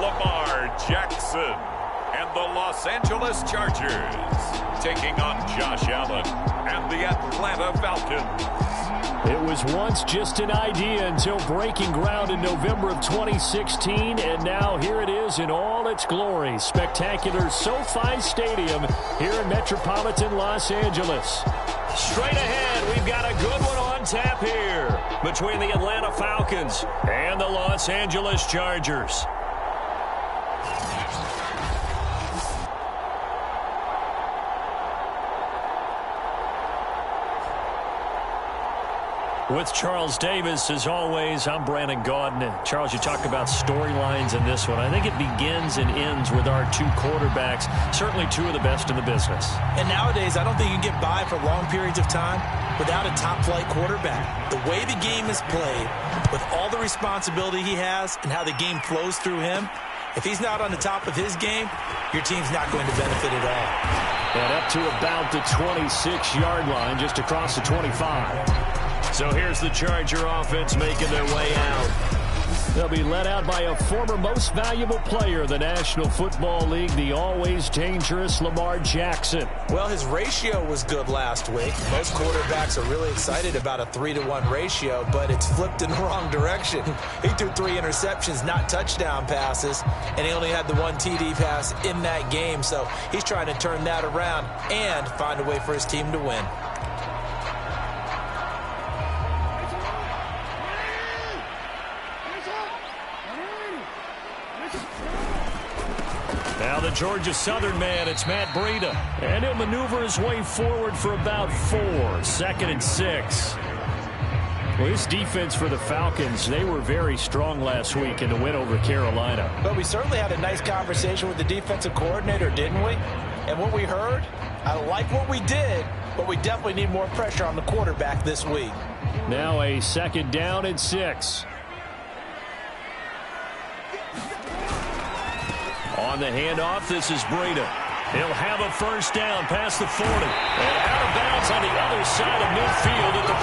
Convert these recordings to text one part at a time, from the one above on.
Lamar Jackson and the Los Angeles Chargers taking on Josh Allen and the Atlanta Falcons. It was once just an idea until breaking ground in November of 2016, and now here it is in all its glory. Spectacular SoFi Stadium here in metropolitan Los Angeles. Straight ahead, we've got a good one on tap here between the Atlanta Falcons and the Los Angeles Chargers. With Charles Davis, as always, I'm Brandon Gaudin. And Charles, you talk about storylines in this one. I think it begins and ends with our two quarterbacks, certainly two of the best in the business. And nowadays, I don't think you can get by for long periods of time without a top-flight quarterback. The way the game is played, with all the responsibility he has and how the game flows through him, if he's not on the top of his game, your team's not going to benefit at all. And up to about the 26-yard line, just across the 25. So here's the Charger offense making their way out. They'll be led out by a former most valuable player of the National Football League, the always dangerous Lamar Jackson. Well, his ratio was good last week. Most quarterbacks are really excited about a 3-to-1 ratio, but it's flipped in the wrong direction. He threw 3 interceptions, not touchdown passes, and he only had the 1 TD pass in that game. So he's trying to turn that around and find a way for his team to win. Now the Georgia Southern man, it's Matt Breida. And he'll maneuver his way forward for about 4. 2nd and 6. Well, this defense for the Falcons, they were very strong last week in the win over Carolina. But we certainly had a nice conversation with the defensive coordinator, didn't we? And what we heard, I like what we did, but we definitely need more pressure on the quarterback this week. Now a 2nd down and 6. On the handoff, this is Breida. He'll have a 1st down past the 40. And out of bounds on the other side of midfield at the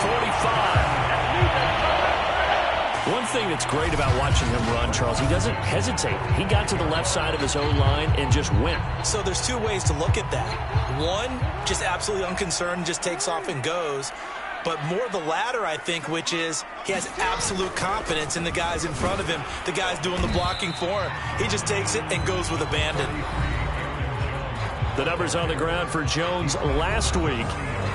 45. One thing that's great about watching him run, Charles, he doesn't hesitate. He got to the left side of his own line and just went. So there's 2 ways to look at that. One, just absolutely unconcerned, just takes off and goes. But more the latter, I think, which is he has absolute confidence in the guys in front of him, the guys doing the blocking for him. He just takes it and goes with abandon. The numbers on the ground for Jones last week.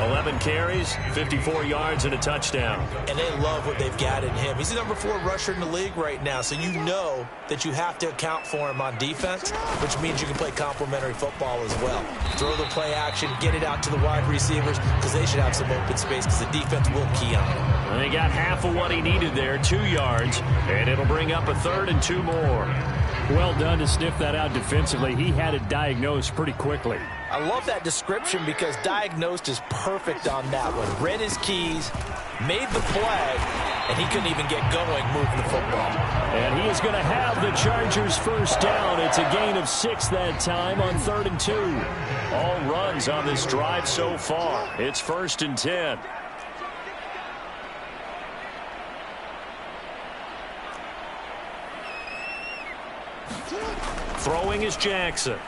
11 carries, 54 yards, and a touchdown. And they love what they've got in him. He's the number 4 rusher in the league right now, so you know that you have to account for him on defense, which means you can play complementary football as well. Throw the play action, get it out to the wide receivers, because they should have some open space, because the defense will key on him. And they got half of what he needed there, 2 yards, and it'll bring up a 3rd and 2 more. Well done to sniff that out defensively. He had it diagnosed pretty quickly. I love that description because diagnosed is perfect on that one. Read his keys, made the play, and he couldn't even get going moving the football. And he is going to have the Chargers' 1st down. It's a gain of 6 that time on 3rd and 2. All runs on this drive so far. It's 1st and 10. Throwing is Jackson.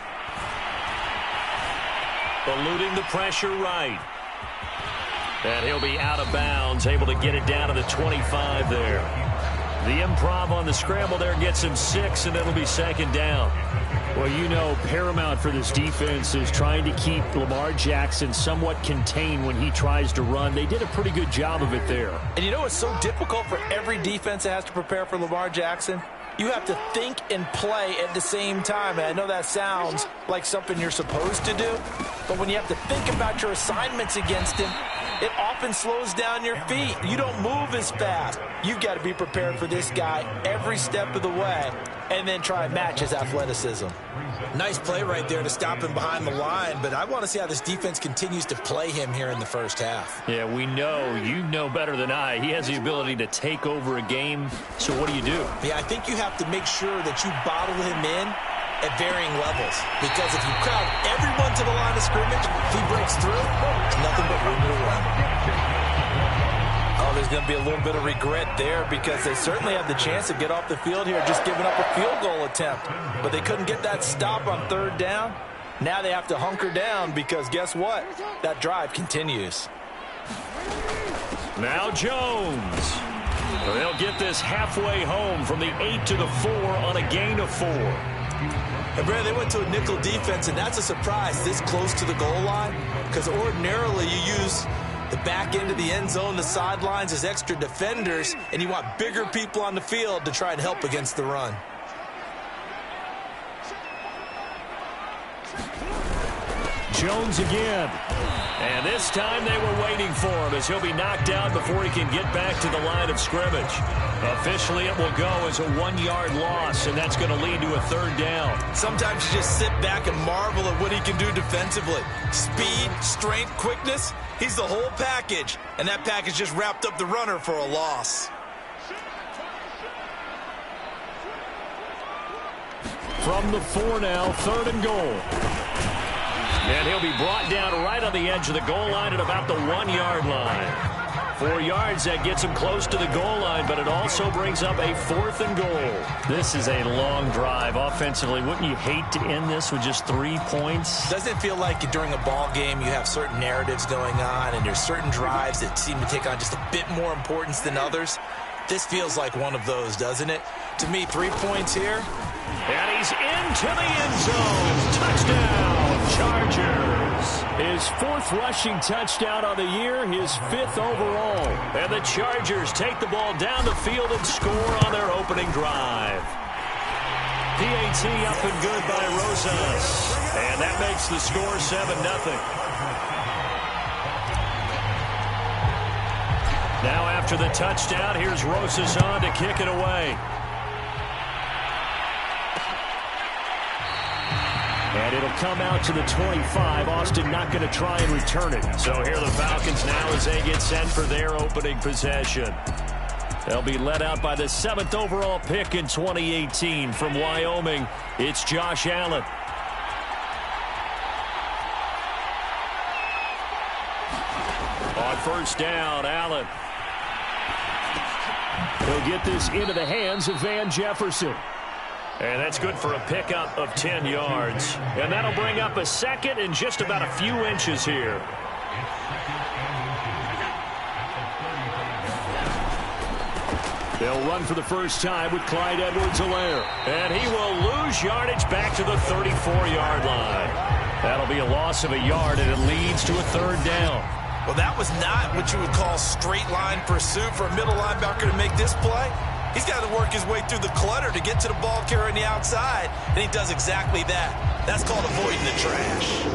Eluding the pressure right. And he'll be out of bounds, able to get it down to the 25 there. The improv on the scramble there gets him 6, and it'll be 2nd down. Well, you know, paramount for this defense is trying to keep Lamar Jackson somewhat contained when he tries to run. They did a pretty good job of it there. And you know what's so difficult for every defense that has to prepare for Lamar Jackson? You have to think and play at the same time. And I know that sounds like something you're supposed to do, but when you have to think about your assignments against him, it often slows down your feet. You don't move as fast. You've got to be prepared for this guy every step of the way and then try and match his athleticism. Nice play right there to stop him behind the line, but I want to see how this defense continues to play him here in the 1st half. Yeah, we know. You know better than I. He has the ability to take over a game, so what do? Yeah, I think you have to make sure that you bottle him in at varying levels, because if you crowd everyone to the line of scrimmage, if he breaks through, there's nothing but room to run. Oh, there's going to be a little bit of regret there because they certainly had the chance to get off the field here, just giving up a field goal attempt. But they couldn't get that stop on third down. Now they have to hunker down because guess what? That drive continues. Now Jones. They'll get this halfway home from the 8 to the 4 on a gain of 4. And Brad, they went to a nickel defense, and that's a surprise this close to the goal line because ordinarily you use the back end of the end zone, the sidelines as extra defenders, and you want bigger people on the field to try and help against the run. Jones again. And this time they were waiting for him as he'll be knocked out before he can get back to the line of scrimmage. Officially, it will go as a 1-yard loss, and that's going to lead to a third down. Sometimes you just sit back and marvel at what he can do defensively. Speed, strength, quickness, he's the whole package. And that package just wrapped up the runner for a loss. From the 4 now, 3rd and goal. And he'll be brought down right on the edge of the goal line at about the 1-yard line. 4 yards, that gets him close to the goal line, but it also brings up a 4th and goal. This is a long drive offensively. Wouldn't you hate to end this with just 3 points? Doesn't it feel like during a ball game you have certain narratives going on and there's certain drives that seem to take on just a bit more importance than others? This feels like one of those, doesn't it? To me, 3 points here. And he's into the end zone. Touchdown, Chargers. His 4th rushing touchdown on the year, his 5th overall. And the Chargers take the ball down the field and score on their opening drive. PAT up and good by Rosas. And that makes the score 7-0. Now after the touchdown, here's Rosas on to kick it away. And it'll come out to the 25. Austin not going to try and return it. So here are the Falcons now as they get set for their opening possession. They'll be led out by the 7th overall pick in 2018 from Wyoming. It's Josh Allen. On first down, Allen. He'll get this into the hands of Van Jefferson. And that's good for a pickup of 10 yards. And that'll bring up a 2nd and just about a few inches here. They'll run for the first time with Clyde Edwards-Helaire. And he will lose yardage back to the 34-yard line. That'll be a loss of a yard, and it leads to a 3rd down. Well, that was not what you would call straight line pursuit for a middle linebacker to make this play. He's got to work his way through the clutter to get to the ball carrier on the outside, and he does exactly that. That's called avoiding the trash.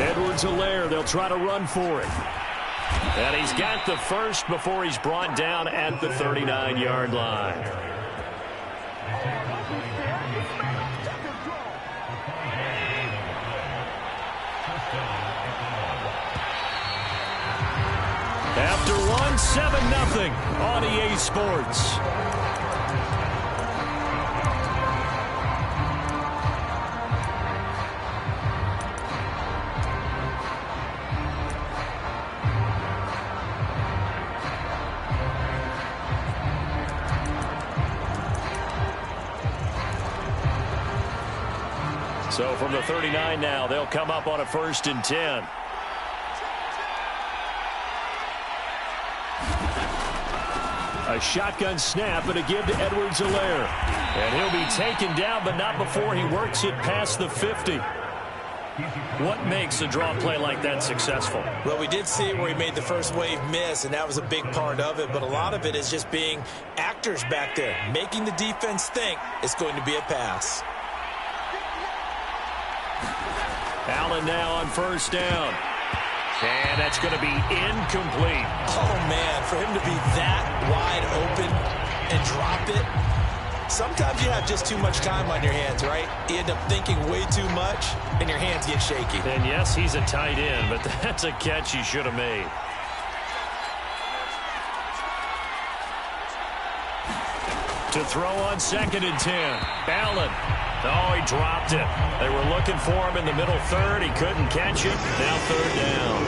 Edwards-Helaire, they'll try to run for it. And he's got the first before he's brought down at the 39-yard line. After one, 7-0 on EA Sports. So from the 39 now, they'll come up on a 1st and 10. A shotgun snap and a give to Edwards-Helaire. And he'll be taken down, but not before he works it past the 50. What makes a draw play like that successful? Well, we did see it where he made the first wave miss, and that was a big part of it. But a lot of it is just being actors back there, making the defense think it's going to be a pass. Allen now on first down. And that's going to be incomplete. Oh, man, for him to be that wide open and drop it. Sometimes you have just too much time on your hands, right? You end up thinking way too much, and your hands get shaky. And, yes, he's a tight end, but that's a catch he should have made. To throw on 2nd and 10. Allen. Oh, he dropped it. They were looking for him in the middle third. He couldn't catch it. Now 3rd down.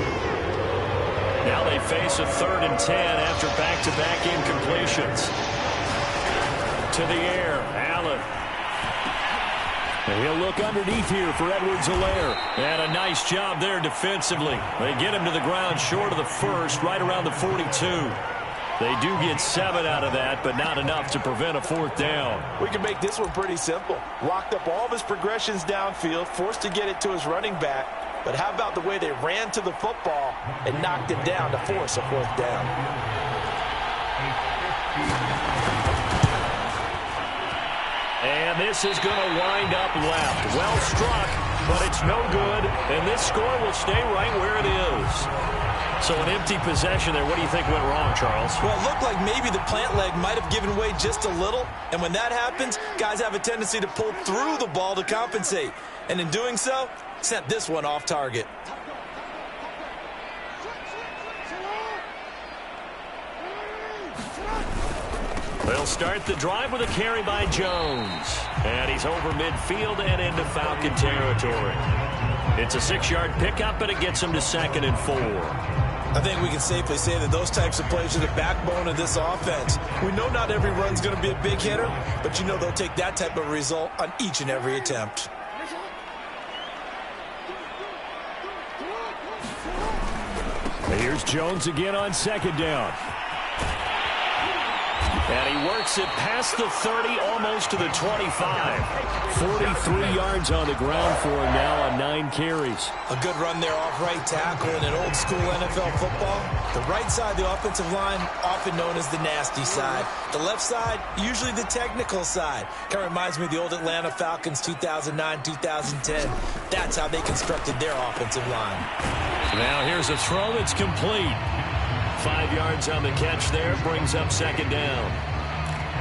Now they face a 3rd and 10 after back-to-back incompletions. To the air. Allen. And he'll look underneath here for Edwards-Helaire. And a nice job there defensively. They get him to the ground short of the first, right around the 42. They do get 7 out of that, but not enough to prevent a 4th down. We can make this one pretty simple. Locked up all of his progressions downfield, forced to get it to his running back. But how about the way they ran to the football and knocked him down to force a 4th down? And this is going to wind up left. Well struck, but it's no good. And this score will stay right where it is. So an empty possession there. What do you think went wrong, Charles? Well, it looked like maybe the plant leg might have given way just a little. And when that happens, guys have a tendency to pull through the ball to compensate. And in doing so, sent this one off target. They'll start the drive with a carry by Jones. And he's over midfield and into Falcon territory. It's a 6-yard pickup, and it gets him to 2nd and 4. I think we can safely say that those types of plays are the backbone of this offense. We know not every run's going to be a big hitter, but you know they'll take that type of result on each and every attempt. Here's Jones again on 2nd down. And he works it past the 30, almost to the 25. 43 yards on the ground for him now on 9 carries. A good run there off right tackle in an old school NFL football. The right side of the offensive line, often known as the nasty side. The left side, usually the technical side. Kind of reminds me of the old Atlanta Falcons 2009-2010. That's how they constructed their offensive line. Now here's a throw that's complete. 5 yards on the catch there, brings up 2nd down.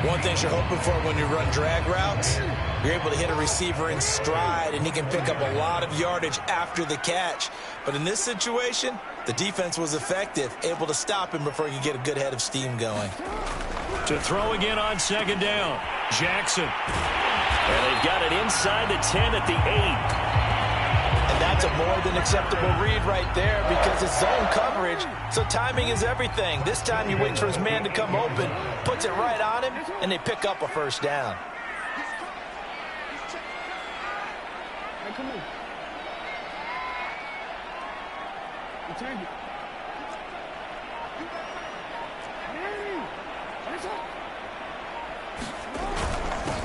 One thing you're hoping for when you run drag routes, you're able to hit a receiver in stride, and he can pick up a lot of yardage after the catch. But in this situation, the defense was effective, able to stop him before he could get a good head of steam going. To throw again on 2nd down, Jackson. And they've got it inside the 10 at the 8. And that's a more than acceptable read right there because it's zone coverage, so timing is everything. This time he waits for his man to come open, puts it right on him, and they pick up a 1st down. Come on. Return it.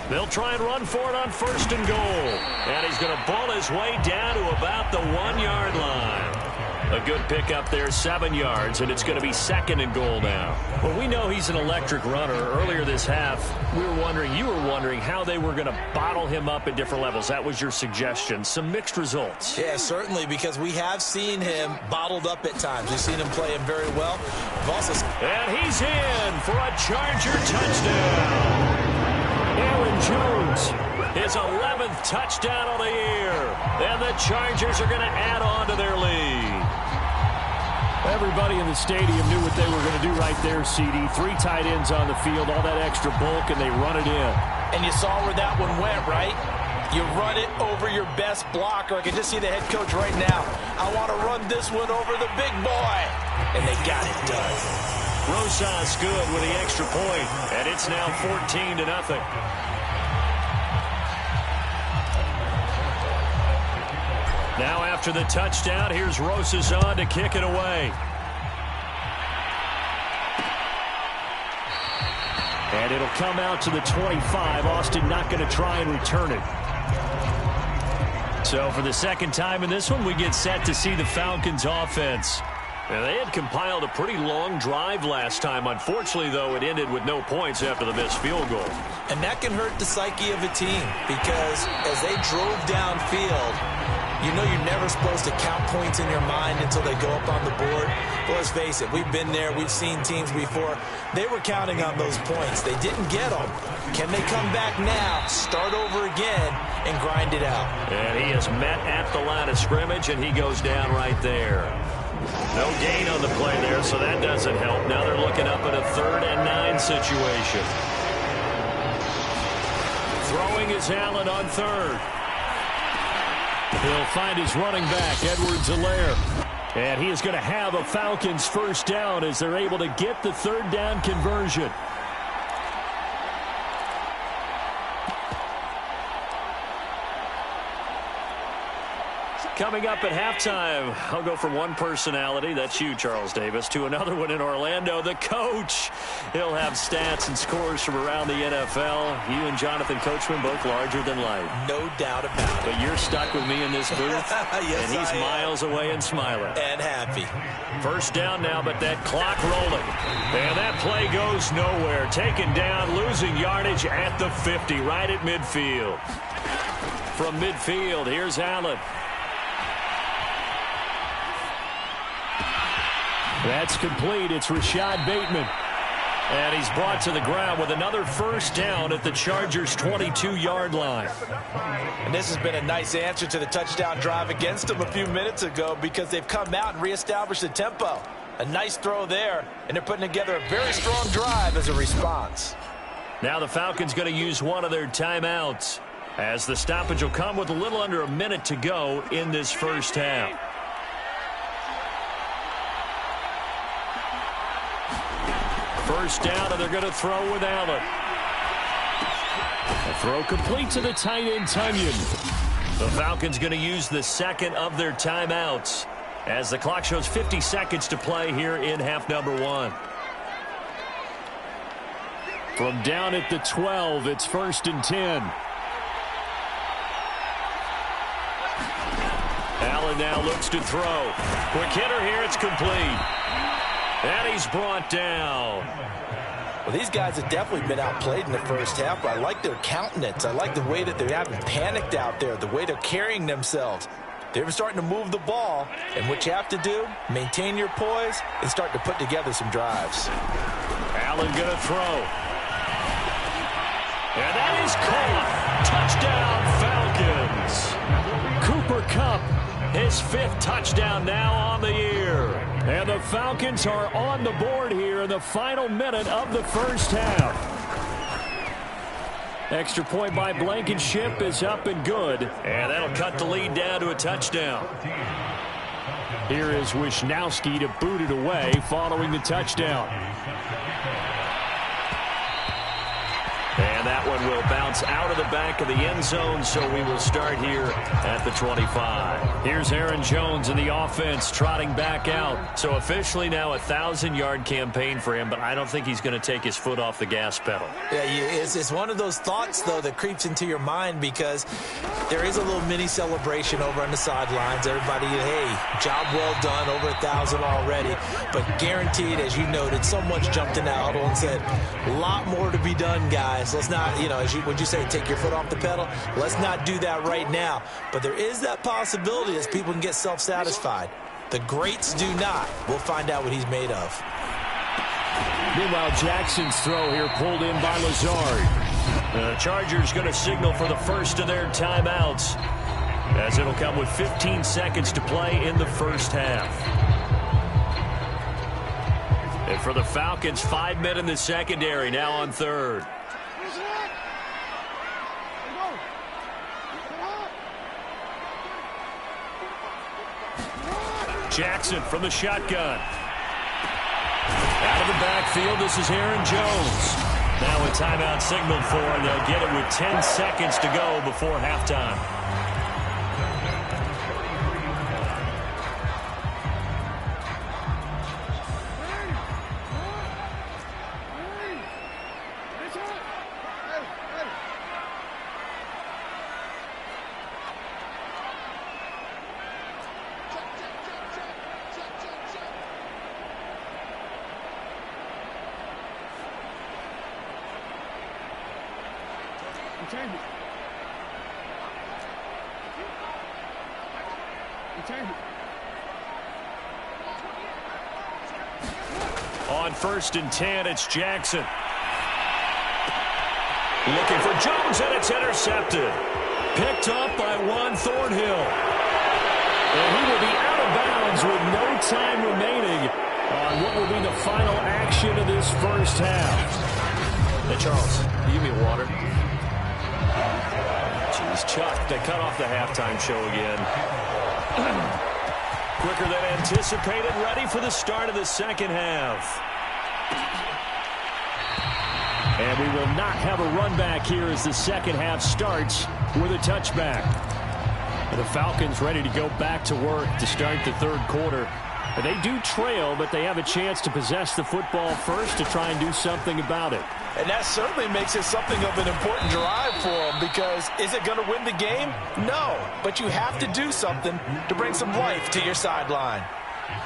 They'll try and run for it on 1st and goal. And he's going to ball his way down to about the 1-yard line. A good pickup there, 7 yards, and it's going to be 2nd and goal now. Well, we know he's an electric runner. Earlier this half, you were wondering how they were going to bottle him up at different levels. That was your suggestion. Some mixed results. Yeah, certainly, because we have seen him bottled up at times. We've seen him play him very well. We've also... And he's in for a Charger touchdown. Aaron Jones, his 11th touchdown of the year. And the Chargers are going to add on to their lead. Everybody in the stadium knew what they were going to do right there, CD. 3 tight ends on the field, all that extra bulk, and they run it in. And you saw where that one went, right? You run it over your best blocker. I can just see the head coach right now. I want to run this one over the big boy. And they got it done. Rosas good with the extra point, and it's now 14-0. Now after the touchdown, here's Rosas on to kick it away. And it'll come out to the 25. Austin not going to try and return it. So for the 2nd time in this one, we get set to see the Falcons offense. And they had compiled a pretty long drive last time. Unfortunately, though, it ended with no points after the missed field goal. And that can hurt the psyche of a team because as they drove downfield, you know you're never supposed to count points in your mind until they go up on the board. But let's face it, we've been there. We've seen teams before. They were counting on those points. They didn't get them. Can they come back now, start over again, and grind it out? And he is met at the line of scrimmage, and he goes down right there. No gain on the play there, so that doesn't help. Now they're looking up at a 3rd and 9 situation. Throwing is Allen on third. He'll find his running back, Edwards-Helaire. And he is going to have a Falcons first down as they're able to get the third down conversion. Coming up at halftime, I'll go from one personality, that's you, Charles Davis, to another one in Orlando, the coach. He'll have stats and scores from around the NFL. You and Jonathan Coachman, both larger than life. No doubt about it. But you're stuck with me in this booth, yes, and he's miles away and smiling. And happy. First down now, but that clock rolling. And that play goes nowhere. Taken down, losing yardage at the 50, right at midfield. From midfield, here's Allen. That's complete. It's Rashad Bateman. And he's brought to the ground with another first down at the Chargers' 22-yard line. And this has been a nice answer to the touchdown drive against them a few minutes ago because they've come out and reestablished the tempo. A nice throw there, and they're putting together a very strong drive as a response. Now the Falcons going to use one of their timeouts as the stoppage will come with a little under a minute to go in this first half. First down, and they're going to throw with Allen. A throw complete to the tight end, Tunyon. The Falcons going to use the second of their timeouts as the clock shows 50 seconds to play here in half number one. From down at the 12, it's 1st and 10. Allen now looks to throw. Quick hitter here, it's complete. And he's brought down. Well, these guys have definitely been outplayed in the first half, but I like their countenance. I like the way that they haven't panicked out there, the way they're carrying themselves. They're starting to move the ball, and what you have to do, maintain your poise and start to put together some drives. Allen going to throw. And that is caught. Touchdown, Falcons. Cooper Kupp, his 5th touchdown now on the year. And the Falcons are on the board here in the final minute of the first half. Extra point by Blankenship is up and good. And that'll cut the lead down to a touchdown. Here is Wisnowski to boot it away following the touchdown. And that one will bounce out of the back of the end zone, so we will start here at the 25. Here's Aaron Jones in the offense trotting back out. So officially now a 1,000-yard campaign for him, but I don't think he's going to take his foot off the gas pedal. Yeah, it's one of those thoughts, though, that creeps into your mind because there is a little mini celebration over on the sidelines. Everybody, hey, job well done, over 1,000 already. But guaranteed, as you noted, someone's jumped in the huddle and said, a lot more to be done, guys. Let's not, would you say take your foot off the pedal? Let's not do that right now. But there is that possibility as people can get self-satisfied. The greats do not. We'll find out what he's made of. Meanwhile, Jackson's throw here pulled in by Lazard. The Chargers going to signal for the first of their timeouts as it'll come with 15 seconds to play in the first half. And for the Falcons, 5 men in the secondary, now on third. Jackson from the shotgun. Out of the backfield, this is Aaron Jones. Now a timeout signaled for, and they'll get it with 10 seconds to go before halftime. On 1st and 10, it's Jackson. Looking for Jones, and it's intercepted. Picked up by Juan Thornhill. And he will be out of bounds with no time remaining on what will be the final action of this first half. Hey, Charles, you give me water. is chucked. They cut off the halftime show again. Quicker than anticipated, ready for the start of the second half. And we will not have a run back here as the second half starts with a touchback. And the Falcons ready to go back to work to start the third quarter. And they do trail, but they have a chance to possess the football first to try and do something about it. And that certainly makes it something of an important drive for them, because is it going to win the game? No, but you have to do something to bring some life to your sideline.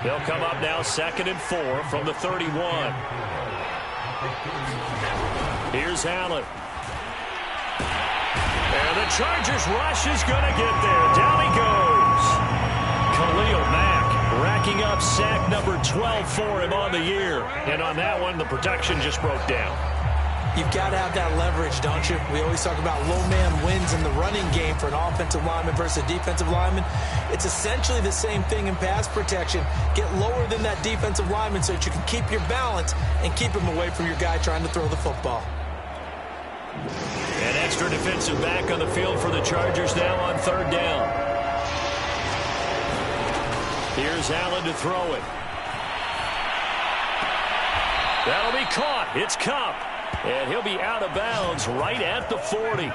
They'll come up now 2nd and 4 from the 31. Here's Allen. And the Chargers rush is going to get there. Down he goes. Khalil Mack racking up sack number 12 for him on the year. And on that one, the protection just broke down. You've got to have that leverage, don't you? We always talk about low man wins in the running game for an offensive lineman versus a defensive lineman. It's essentially the same thing in pass protection. Get lower than that defensive lineman so that you can keep your balance and keep him away from your guy trying to throw the football. An extra defensive back on the field for the Chargers now on 3rd down. Here's Allen to throw it. That'll be caught. It's Kupp. And he'll be out of bounds right at the 40.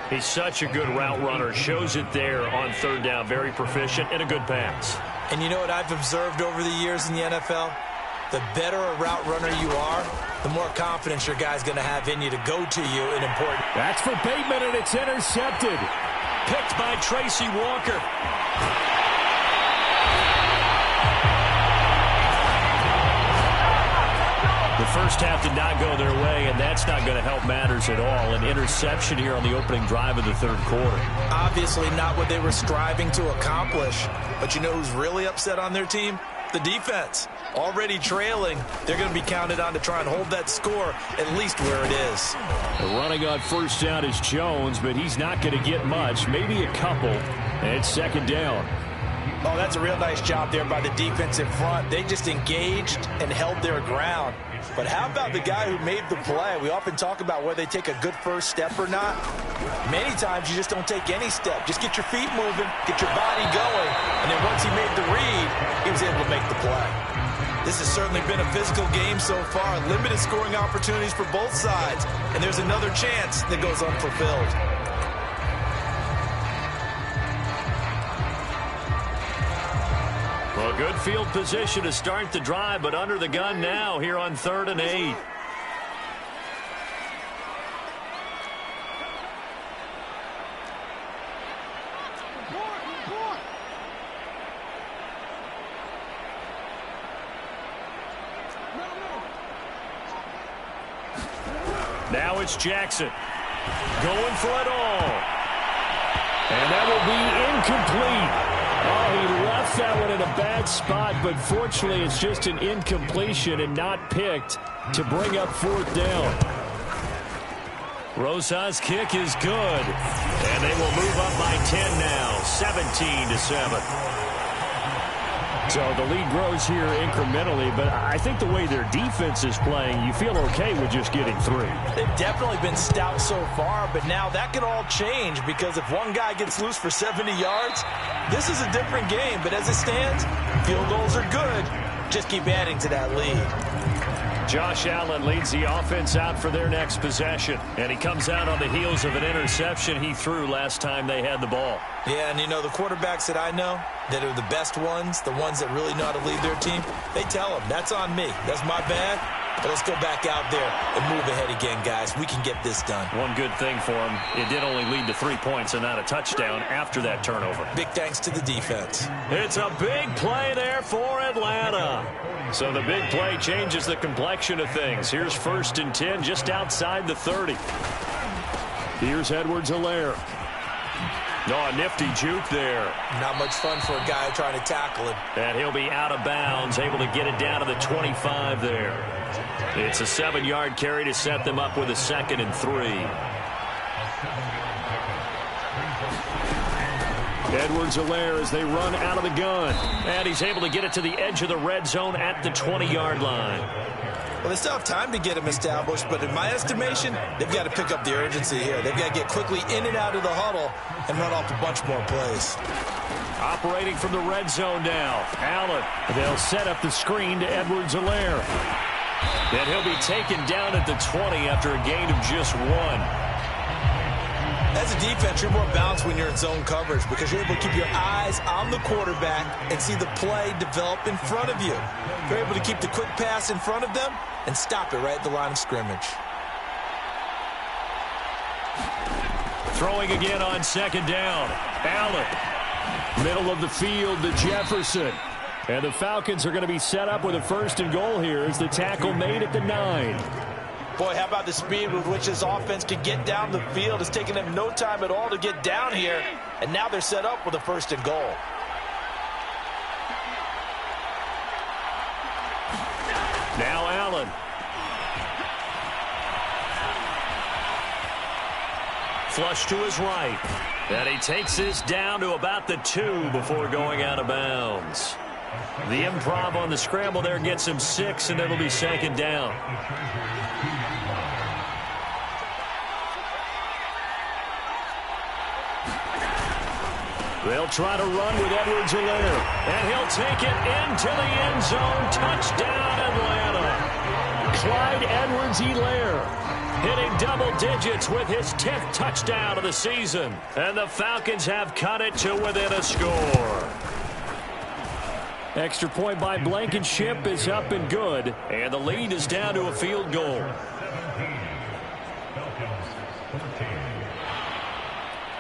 He's such a good route runner. Shows it there on 3rd down. Very proficient and a good pass. And you know what I've observed over the years in the NFL? The better a route runner you are, the more confidence your guy's going to have in you to go to you in important. That's for Bateman, and it's intercepted. Picked by Tracy Walker. The first half did not go their way, and that's not going to help matters at all. An interception here on the opening drive of the third quarter. Obviously not what they were striving to accomplish. But you know who's really upset on their team? The defense. Already trailing, they're going to be counted on to try and hold that score at least where it is. The running on 1st down is Jones, but he's not going to get much, maybe a couple, and it's 2nd down. Oh, that's a real nice job there by the defense in front. They just engaged and held their ground. But how about the guy who made the play? We often talk about whether they take a good first step or not. Many times you just don't take any step. Just get your feet moving, get your body going, and then once he made the read, he was able to make the play. This has certainly been a physical game so far. Limited scoring opportunities for both sides. And there's another chance that goes unfulfilled. Well, good field position to start the drive, but under the gun now here on 3rd and 8. Now it's Jackson going for it all. And that will be incomplete. Oh, he left that one in a bad spot, but fortunately it's just an incompletion and not picked to bring up 4th down. Rosa's kick is good. And they will move up by 10 now, 17-7. So the lead grows here incrementally, but I think the way their defense is playing, you feel okay with just getting 3. They've definitely been stout so far, but now that could all change, because if one guy gets loose for 70 yards, this is a different game. But as it stands, field goals are good. Just keep adding to that lead. Josh Allen leads the offense out for their next possession, and he comes out on the heels of an interception he threw last time they had the ball. Yeah, and you know, the quarterbacks that I know that are the best ones, the ones that really know how to lead their team, they tell them, that's on me. That's my bad. But let's go back out there and move ahead again, guys. We can get this done. One good thing for him, it did only lead to 3 points and not a touchdown after that turnover. Big thanks to the defense. It's a big play there for Atlanta. So the big play changes the complexion of things. Here's 1st and 10 just outside the 30. Here's Edwards-Helaire. Oh, a nifty juke there. Not much fun for a guy trying to tackle him. And he'll be out of bounds, able to get it down to the 25 there. It's a 7-yard carry to set them up with a 2nd and 3. Edwards-Helaire as they run out of the gun. And he's able to get it to the edge of the red zone at the 20-yard line. Well, they still have time to get him established, but in my estimation, they've got to pick up the urgency here. They've got to get quickly in and out of the huddle and run off a bunch more plays. Operating from the red zone now. Allen. They'll set up the screen to Edwards-Helaire. And he'll be taken down at the 20 after a gain of just 1. As a defense, you're more balanced when you're in zone coverage because you're able to keep your eyes on the quarterback and see the play develop in front of you. You're able to keep the quick pass in front of them and stop it right at the line of scrimmage. Throwing again on second down. Allen. Middle of the field to Jefferson. And the Falcons are going to be set up with a 1st and goal here as the tackle made at the 9. Boy, how about the speed with which this offense can get down the field? It's taken them no time at all to get down here, and now they're set up with a 1st and goal. Now Allen. Flush to his right. And he takes this down to about the 2 before going out of bounds. The improv on the scramble there gets him 6, and it'll be 2nd down. They'll try to run with Edwards-Helaire. And he'll take it into the end zone. Touchdown, Atlanta. Clyde Edwards-Helaire hitting double digits with his 10th touchdown of the season. And the Falcons have cut it to within a score. Extra point by Blankenship is up and good. And the lead is down to a field goal.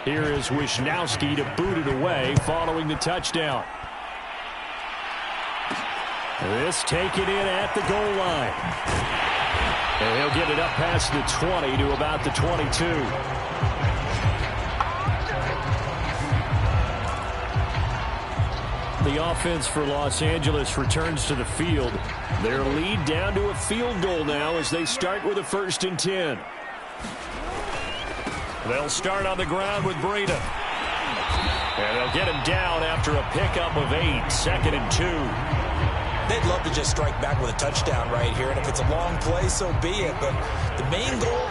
Here is Wisnowski to boot it away following the touchdown. This taken in at the goal line. And he'll get it up past the 20 to about the 22. The offense for Los Angeles returns to the field. Their lead down to a field goal now as they start with a 1st and 10. They'll start on the ground with Breida. And they'll get him down after a pickup of 8, 2nd and 2. They'd love to just strike back with a touchdown right here, and if it's a long play, so be it. But the main goal,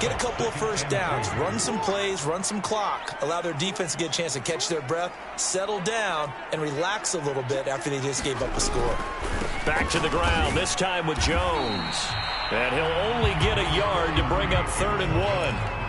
get a couple of 1st downs, run some plays, run some clock, allow their defense to get a chance to catch their breath, settle down, and relax a little bit after they just gave up a score. Back to the ground, this time with Jones. And he'll only get a yard to bring up 3rd and 1.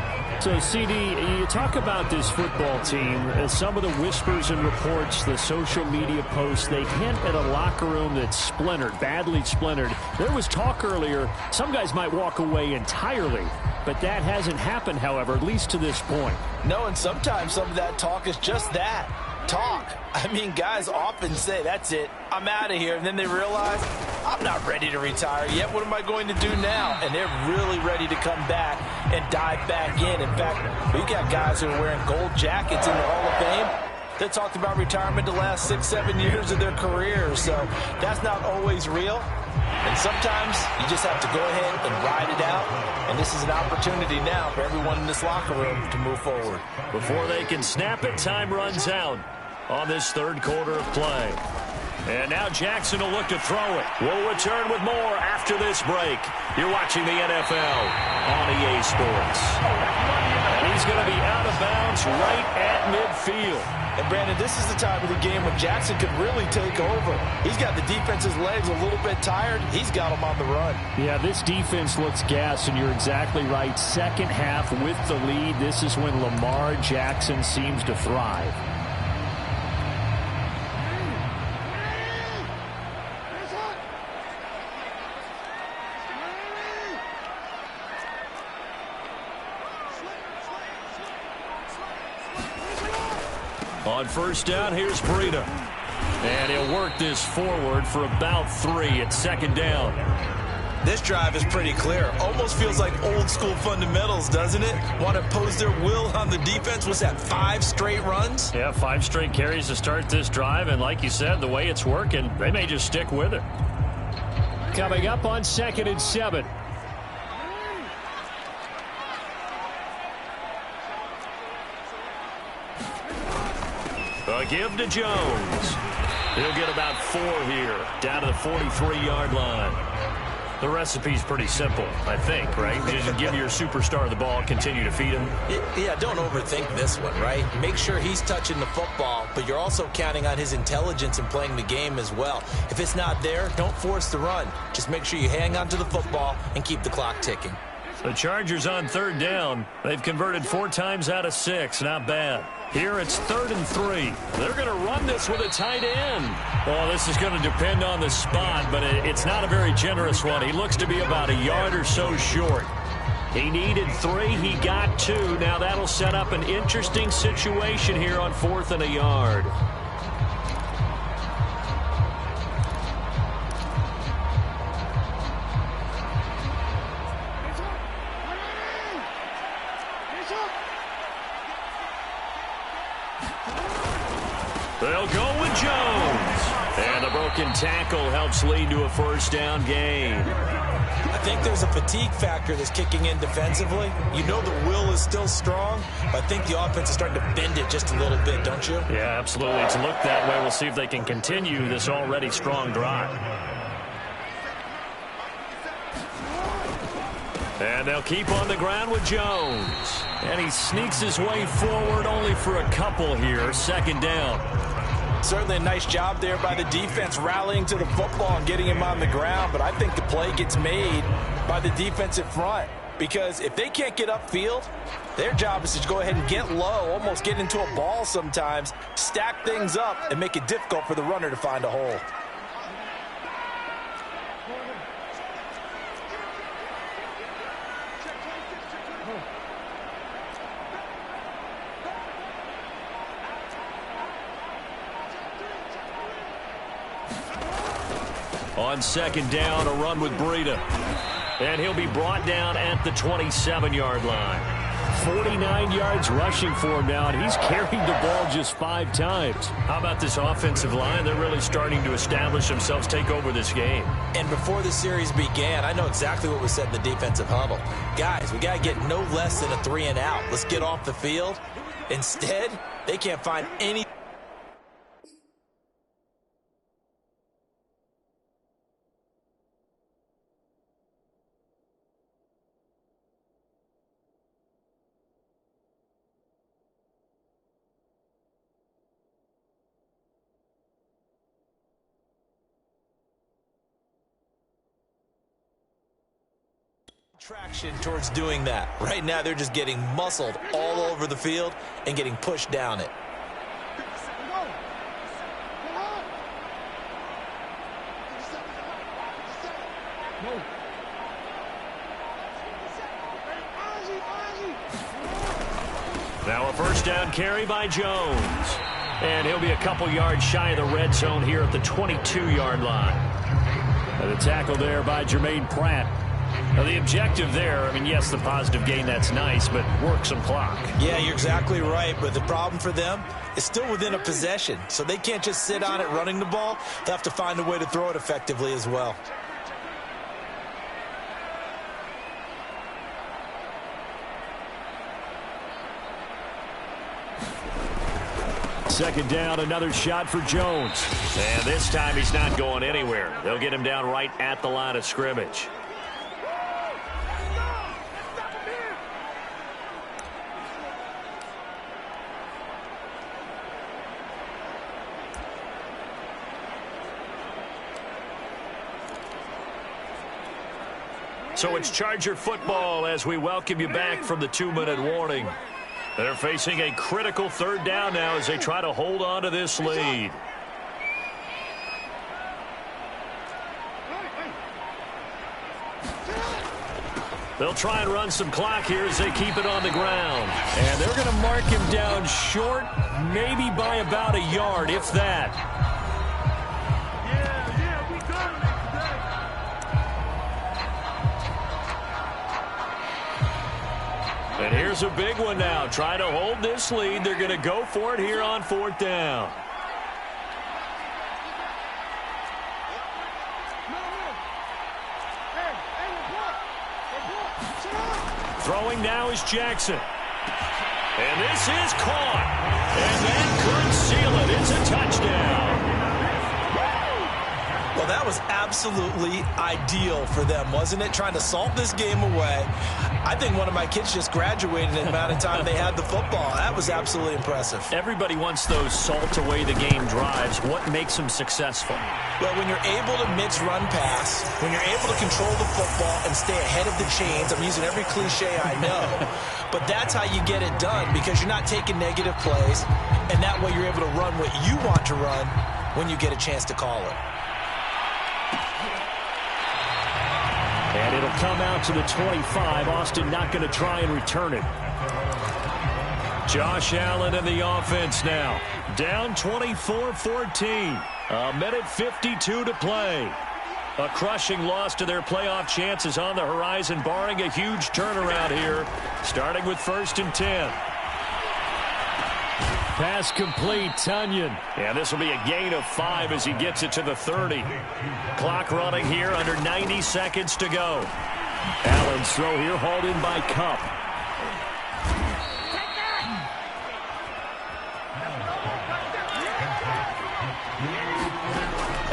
So, CD, you talk about this football team, some of the whispers and reports, the social media posts, they hint at a locker room that's splintered, badly splintered. There was talk earlier, some guys might walk away entirely, but that hasn't happened, however, at least to this point. No, and sometimes some of that talk is just that, talk. I mean, guys often say, that's it, I'm out of here, and then they realize, I'm not ready to retire yet. What am I going to do now? And they're really ready to come back and dive back in. In fact, we got guys who are wearing gold jackets in the Hall of Fame that talked about retirement the last 6-7 years of their careers. So that's not always real. And sometimes you just have to go ahead and ride it out. And this is an opportunity now for everyone in this locker room to move forward. Before they can snap it, time runs out on this 3rd quarter of play. And now Jackson will look to throw it. We'll return with more after this break. You're watching the NFL on EA Sports. And he's going to be out of bounds right at midfield. And, Brandon, this is the time of the game when Jackson could really take over. He's got the defense's legs a little bit tired. He's got them on the run. Yeah, this defense looks gassed, and you're exactly right. 2nd half with the lead. This is when Lamar Jackson seems to thrive. On 1st down, here's Breida. And he'll work this forward for about 3 at 2nd down. This drive is pretty clear. Almost feels like old school fundamentals, doesn't it? Want to impose their will on the defense. What's that, 5 straight runs? Yeah, 5 straight carries to start this drive. And like you said, the way it's working, they may just stick with it. Coming up on 2nd and 7. A give to Jones. He'll get about 4 here, down to the 43-yard line. The recipe's pretty simple, I think, right? Just give your superstar the ball, continue to feed him. Yeah, don't overthink this one, right? Make sure he's touching the football, but you're also counting on his intelligence in playing the game as well. If it's not there, don't force the run. Just make sure you hang on to the football and keep the clock ticking. The Chargers on 3rd down. They've converted 4 times out of 6. Not bad. Here it's 3rd and 3. They're going to run this with a tight end. Well, this is going to depend on the spot, but it's not a very generous one. He looks to be about a yard or so short. He needed 3. He got 2. Now that'll set up an interesting situation here on 4th and a yard. They'll go with Jones. And the broken tackle helps lead to a 1st down gain. I think there's a fatigue factor that's kicking in defensively. You know the will is still strong, but I think the offense is starting to bend it just a little bit, don't you? Yeah, absolutely. It's looked that way. We'll see if they can continue this already strong drive. And they'll keep on the ground with Jones. And he sneaks his way forward only for a couple here. 2nd down. Certainly a nice job there by the defense rallying to the football and getting him on the ground, but I think the play gets made by the defensive front because if they can't get upfield, their job is to go ahead and get low, almost get into a ball sometimes, stack things up, and make it difficult for the runner to find a hole. On 2nd down, a run with Breida. And he'll be brought down at the 27-yard line. 49 yards rushing for him now, and he's carried the ball just 5 times. How about this offensive line? They're really starting to establish themselves, take over this game. And before the series began, I know exactly what was said in the defensive huddle. Guys, we got to get no less than a 3 and out. Let's get off the field. Instead, they can't find any. Traction towards doing that. Right now, they're just getting muscled all over the field and getting pushed down it. Now a 1st down carry by Jones. And he'll be a couple yards shy of the red zone here at the 22-yard line. And the tackle there by Jermaine Pratt. Now, the objective there, I mean, yes, the positive gain, that's nice, but work some clock. Yeah, you're exactly right, but the problem for them is still within a possession, so they can't just sit on it running the ball. They'll have to find a way to throw it effectively as well. Second down, another shot for Jones. And this time he's not going anywhere. They'll get him down right at the line of scrimmage. So it's Charger football as we welcome you back from the 2-minute warning. They're facing a critical 3rd down now as they try to hold on to this lead. They'll try and run some clock here as they keep it on the ground. And they're going to mark him down short, maybe by about a yard, if that. And here's a big one now. Trying to hold this lead. They're going to go for it here on 4th down. Throwing now is Jackson. And this is caught. And that could seal it. It's a touchdown. Well, that was absolutely ideal for them, wasn't it? Trying to salt this game away. I think one of my kids just graduated in the amount of time they had the football. That was absolutely impressive. Everybody wants those salt away the game drives. What makes them successful? Well, when you're able to mix run pass, when you're able to control the football and stay ahead of the chains, I'm using every cliche I know, but that's how you get it done because you're not taking negative plays, and that way you're able to run what you want to run when you get a chance to call it. And it'll come out to the 25. Austin not going to try and return it. Josh Allen in the offense now. Down 24-14. A minute 52 to play. A crushing loss to their playoff chances on the horizon, barring a huge turnaround here, starting with 1st and 10. Pass complete, Tunyon. And this will be a gain of 5 as he gets it to the 30. Clock running here, under 90 seconds to go. Allen's throw here hauled in by Kupp.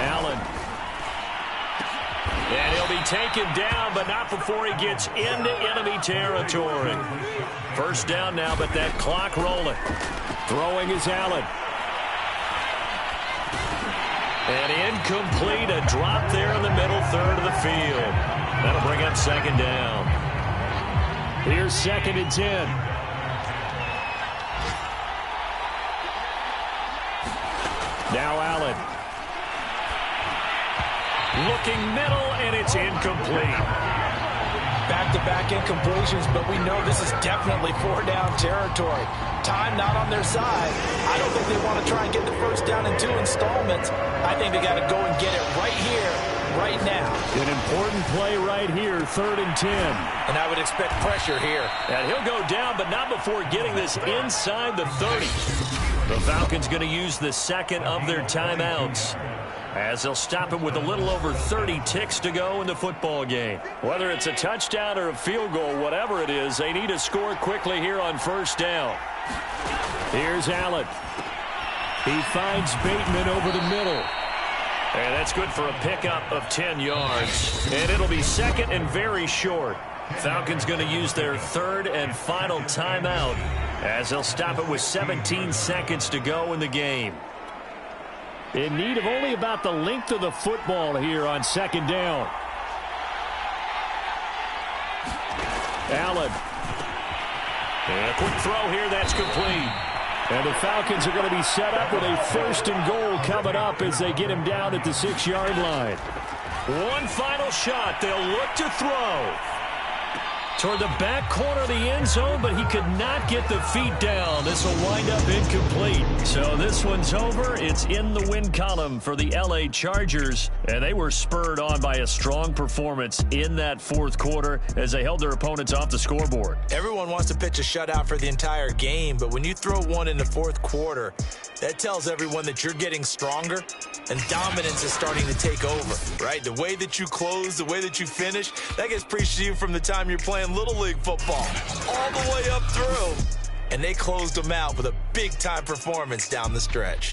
Allen. And he'll be taken down, but not before he gets into enemy territory. First down now, but that clock rolling. Throwing is Allen. And incomplete, a drop there in the middle third of the field. That'll bring up 2nd down. Here's 2nd and 10. Now Allen. Looking middle, and it's incomplete. Back-to-back incompletions, but we know this is definitely 4-down territory. Time not on their side. I don't think they want to try and get the first down in 2 installments. I think they got to go and get it right here, right now. An important play right here, 3rd and 10. And I would expect pressure here. And he'll go down, but not before getting this inside the 30. The Falcons going to use the 2nd of their timeouts, as they'll stop him with a little over 30 ticks to go in the football game. Whether it's a touchdown or a field goal, whatever it is, they need to score quickly here on 1st down. Here's Allen. He finds Bateman over the middle. And that's good for a pickup of 10 yards. And it'll be 2nd and very short. Falcons going to use their 3rd and final timeout, as they'll stop it with 17 seconds to go in the game. In need of only about the length of the football here on 2nd down. Allen. And a quick throw here, that's complete. And the Falcons are going to be set up with a 1st and goal coming up as they get him down at the 6-yard line. One final shot. They'll look to throw toward the back corner of the end zone, but he could not get the feet down. This will wind up incomplete. So this one's over. It's in the win column for the LA Chargers, and they were spurred on by a strong performance in that 4th quarter as they held their opponents off the scoreboard. Everyone wants to pitch a shutout for the entire game, but when you throw one in the 4th quarter, that tells everyone that you're getting stronger and dominance is starting to take over, right? The way that you close, the way that you finish, that gets preached to you from the time you're playing Little League football all the way up through. And they closed them out with a big-time performance down the stretch.